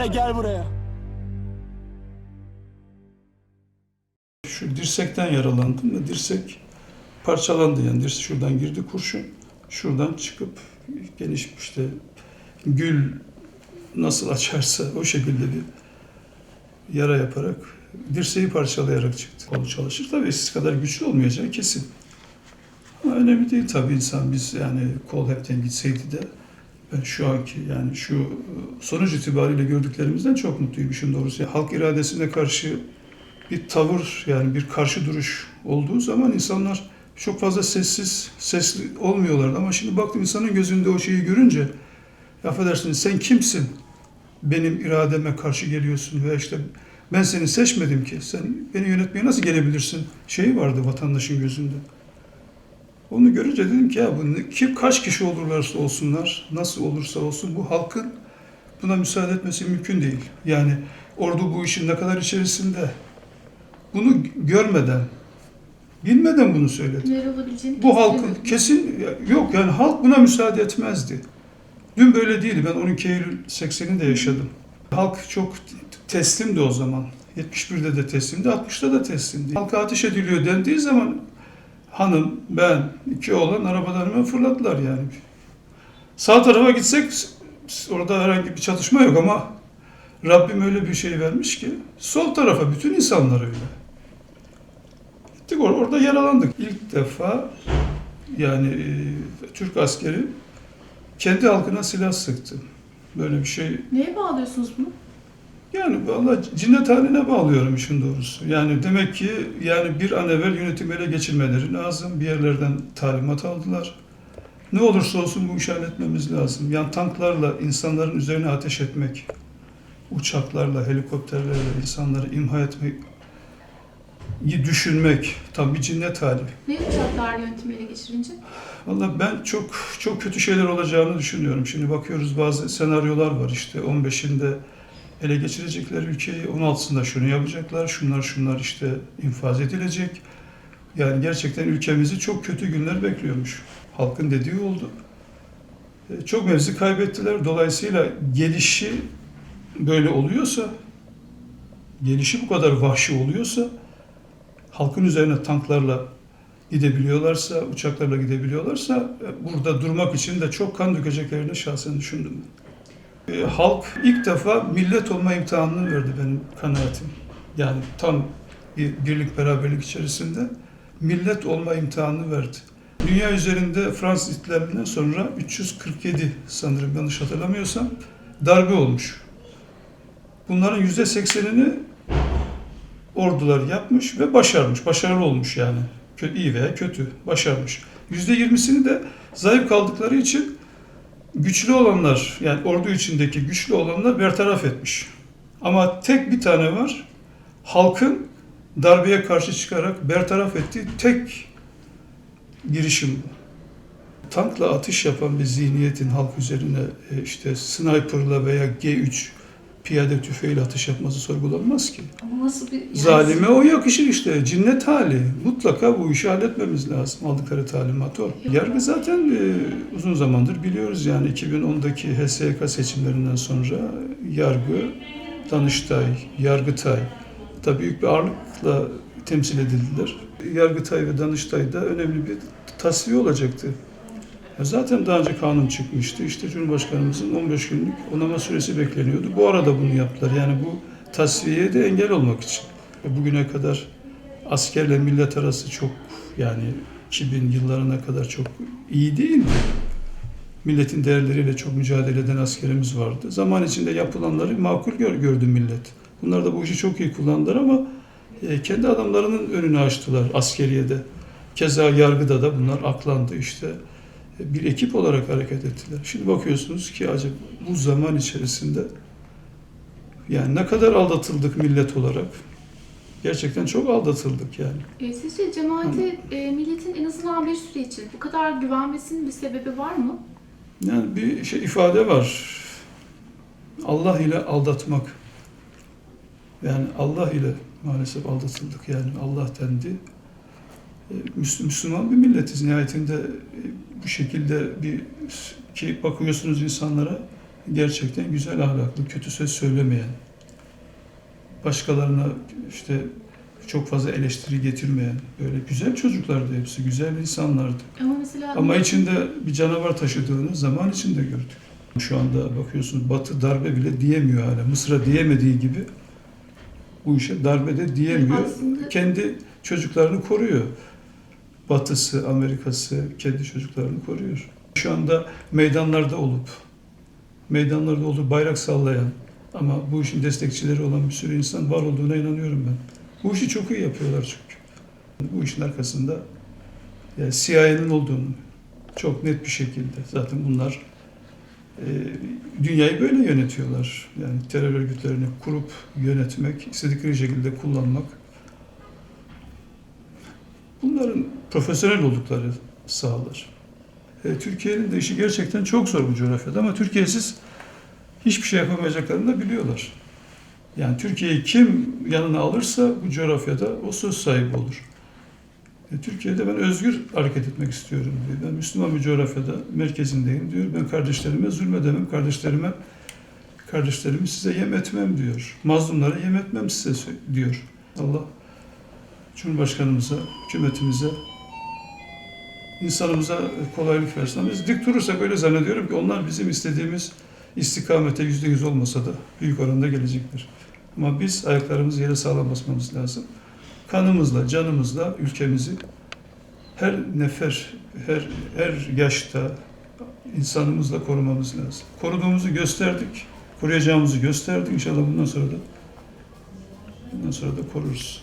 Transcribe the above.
Anne gel buraya. Şu dirsekten yaralandım ve dirsek parçalandı yani. Dirsek şuradan girdi kurşun. Şuradan çıkıp geniş işte gül nasıl açarsa o şekilde bir yara yaparak dirseği parçalayarak çıktı. Kolu çalışır tabii eskisi kadar güçlü olmayacağı kesin. Ama önemli değil tabii insan biz yani kol hepten gitseydi de ben şu anki yani şu sonuç itibariyle gördüklerimizden çok mutluyum işin doğrusu. Halk iradesine karşı bir tavır yani bir karşı duruş olduğu zaman insanlar çok fazla sesli olmuyorlardı. Ama şimdi baktım insanın gözünde o şeyi görünce affedersiniz sen kimsin? Benim irademe karşı geliyorsun veya işte ben seni seçmedim ki sen beni yönetmeye nasıl gelebilirsin? Şeyi vardı vatandaşın gözünde. Onu görünce dedim ki ya bu kim kaç kişi olurlarsa olsunlar, nasıl olursa olsun bu halkın buna müsaade etmesi mümkün değil. Yani ordu bu işin ne kadar içerisinde bunu görmeden, bilmeden bunu söyledi. Bu halkın kesin yok yani halk buna müsaade etmezdi. Dün böyle değildi. Ben 12 Eylül 80'i de yaşadım. Halk çok teslimdi o zaman. 71'de de teslimdi, 60'da da teslimdi. Halka ateş ediliyor dendiği zaman hanım, ben, iki oğlan arabadan hemen fırladılar yani. Sağ tarafa gitsek orada herhangi bir çatışma yok ama Rabbim öyle bir şey vermiş ki sol tarafa bütün insanlar öyle. Gittik orada yaralandık. İlk defa yani Türk askeri kendi halkına silah sıktı. Böyle bir şey. Neye bağlıyorsunuz bunu? Yani vallahi cinnet haline bağlıyorum işin doğrusu. Yani demek ki yani bir an evvel yönetimi ele geçirmeleri lazım. Bir yerlerden talimat aldılar. Ne olursa olsun bu işi halletmemiz lazım. Yani tanklarla insanların üzerine ateş etmek, uçaklarla, helikopterlerle insanları imha etmeyi düşünmek tam bir cinnet hali. Ne uçaklar yönetimi ele geçirince? Vallahi ben çok kötü şeyler olacağını düşünüyorum. Şimdi bakıyoruz bazı senaryolar var işte 15'inde ele geçirecekler ülkeyi, 16'sında şunu yapacaklar, şunlar işte infaz edilecek. Yani gerçekten ülkemizi çok kötü günler bekliyormuş. Halkın dediği oldu. Çok mevzi kaybettiler. Dolayısıyla gelişi böyle oluyorsa, gelişi bu kadar vahşi oluyorsa, halkın üzerine tanklarla gidebiliyorlarsa, uçaklarla gidebiliyorlarsa burada durmak için de çok kan dökeceklerini şahsen düşündüm. Halk ilk defa millet olma imtihanını verdi benim kanaatim. Yani tam bir birlik beraberlik içerisinde millet olma imtihanını verdi. Dünya üzerinde Fransız ihtilalinden sonra 347 sanırım yanlış hatırlamıyorsam darbe olmuş. Bunların %80'ini ordular yapmış ve başarmış. Başarılı olmuş yani. İyi veya kötü. Başarmış. %20'sini de zayıf kaldıkları için güçlü olanlar, yani ordu içindeki güçlü olanlar bertaraf etmiş. Ama tek bir tane var. Halkın darbeye karşı çıkarak bertaraf ettiği tek girişim bu. Tankla atış yapan bir zihniyetin halk üzerine işte sniperla veya G3 piyade tüfeğiyle atış yapması sorgulanmaz ki. Ama nasıl bir... Zalime o yakışır işte. Cinnet hali. Mutlaka bu işi halletmemiz lazım. Aldıkları talimat o. Yargı zaten uzun zamandır biliyoruz yani 2010'daki HSYK seçimlerinden sonra Yargı, Danıştay, Yargıtay da büyük bir ağırlıkla temsil edildiler. Yargıtay ve Danıştay'da önemli bir tasfiye olacaktı. Zaten daha önce kanun çıkmıştı. İşte Cumhurbaşkanımızın 15 günlük onama süresi bekleniyordu. Bu arada bunu yaptılar. Yani bu tasfiyeye de engel olmak için. Bugüne kadar askerle millet arası çok yani 2000 yıllarına kadar çok iyi değildi. Milletin değerleriyle çok mücadele eden askerimiz vardı. Zaman içinde yapılanları makul gördü millet. Bunlar da bu işi çok iyi kullandılar ama kendi adamlarının önünü açtılar askeriyede. Keza yargıda da bunlar aklandı işte. Bir ekip olarak hareket ettiler. Şimdi bakıyorsunuz ki acaba bu zaman içerisinde yani ne kadar aldatıldık millet olarak. Gerçekten çok aldatıldık yani. Sizce cemaate milletin en azından bir süre için bu kadar güvenmesinin bir sebebi var mı? Yani bir ifade var. Allah ile aldatmak. Yani Allah ile maalesef aldatıldık. Yani Allah dendi. Müslüman bir milletiz nihayetinde bu şekilde ki bakıyorsunuz insanlara gerçekten güzel ahlaklı, kötü söz söylemeyen, başkalarına işte çok fazla eleştiri getirmeyen, böyle güzel çocuklardı hepsi, güzel insanlardı. Ama mesela Ama içinde bir canavar taşıdığını zaman içinde gördük. Şu anda bakıyorsunuz Batı darbe bile diyemiyor hala. Mısır'a diyemediği gibi bu işe darbe de diyemiyor. Aslında- Kendi çocuklarını koruyor. Batısı, Amerika'sı kendi çocuklarını koruyor. Şu anda meydanlarda olup bayrak sallayan ama bu işin destekçileri olan bir sürü insan var olduğuna inanıyorum ben. Bu işi çok iyi yapıyorlar çünkü. Bu işin arkasında yani CIA'nin olduğunu çok net bir şekilde zaten bunlar dünyayı böyle yönetiyorlar. Yani terör örgütlerini kurup yönetmek, istedikleri şekilde kullanmak. Bunların profesyonel oldukları sağlar. Türkiye'nin de işi gerçekten çok zor bu coğrafyada ama Türkiye'siz hiçbir şey yapamayacaklarını da biliyorlar. Yani Türkiye'yi kim yanına alırsa bu coğrafyada o söz sahibi olur. Türkiye'de ben özgür hareket etmek istiyorum diyor. Ben Müslüman bir coğrafyada merkezindeyim diyor. Ben kardeşlerime zulmedemem, kardeşlerimi size yem etmem diyor. Mazlumlara yem etmem size diyor. Allah Cumhurbaşkanımıza, hükümetimize, insanımıza kolaylık versin. Ama biz dik durursak öyle zannediyorum ki onlar bizim istediğimiz istikamete %100 olmasa da büyük oranda gelecekler. Ama biz ayaklarımızı yere sağlam basmamız lazım. Kanımızla, canımızla ülkemizi her nefer, her yaşta insanımızla korumamız lazım. Koruduğumuzu gösterdik, koruyacağımızı gösterdik. İnşallah bundan sonra da koruruz.